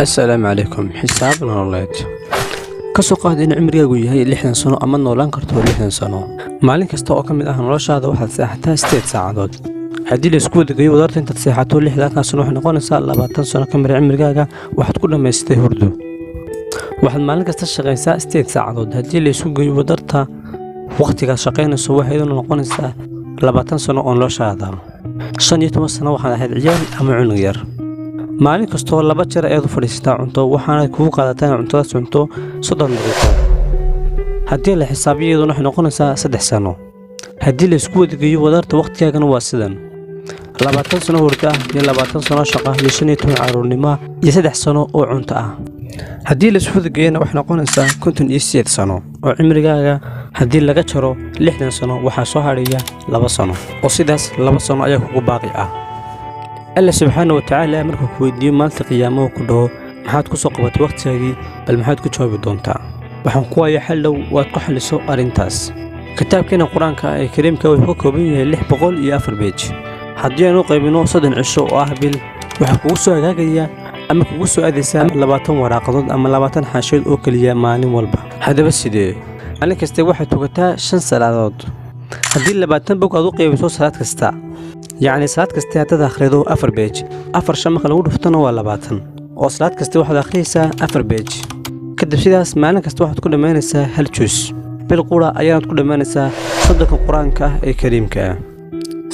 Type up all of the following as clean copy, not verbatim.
السلام عليكم. حساب nololeed ka soo qaad in cimrigaagu yahay 60 sano ama noolaan karto 60 sano. Maalin kasta oo ka mid ah noloshaada waxaad seexataa 8 saacadood. Haddii la isku wadageeyo wadarta intaad seexato 60 sano waxay noqonaysaa 20 sano ka mid ah cimrigaaga waxaad ku dhamaystay hurdo. Waxaad maalin kasta shaqaysaa 8 saacadood. Haddii la isku geeyo wadarta waqtigaad shaqaynayso waxay noqonaysaa 20 sano oo noloshaada. 15 sano waxaad ahayd ciyaar ama cunug yar. maalin kastoo laba jeer ayaad u fadhiistaa cunto waxaana kugu qaadataa cuntadaas cunto 30 daqiiqo. haddii la xisaabiyo waxay noqonaysaa 3 sano. haddii la isku wadageeyo wadarta waqtigaagana waa sidan 20 sano hurdo ah iyo 20 sano shaqo iyo 15 caruurnimo iyo 3 sano oo cunto ah. haddii la isku wadageeyana waxay noqonaysaa 58 sano oo cimrigaaga. haddii laga jaro 60 sano waxaa soo hadhaya 2 sano oo sidaas 2 sano ayaa kugu baaqi ah. الله سبحانه وتعالى مركو كويديو مالت قيامه كله محاد كسو قبط وقتاقي بل محاد كجواب دونتا waxaan ku ay xallow waad ku xaliso arintaas. kitaabkeena quraanka ee kariimka wuxuu ka kooban yahay 604 page. haddii aanu qaybino 3 cisho oo ah bil waxa kugu soo hagaagaya ama kugu soo aadaysaa 20 waraaqadood ama 20 xaashiid oo kaliya maalin walba. hadaba sidee maalin kasta waxaad tukataa 5 salaadood. haddii 20 bog aad u qaybiso salaad kasta يعني صلاة كستي هاد أخريدو 4 بيج 4 شمخ لو دفتنا ولا 20 oo salaad kasta waxaad akhriyaysaa 4 page kadib sidaas maalin kasta waxaad ku dhamaynaysaa hal juz bil qura ayaad ku dhamaynaysaa saddex quraanka ah ee kariimka ah.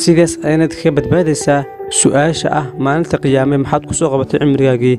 sidaas ayaad ka badbaadaysaa su'aasha ah maalinta qiyaamada maxaad ku soo qabatay cimrigaagii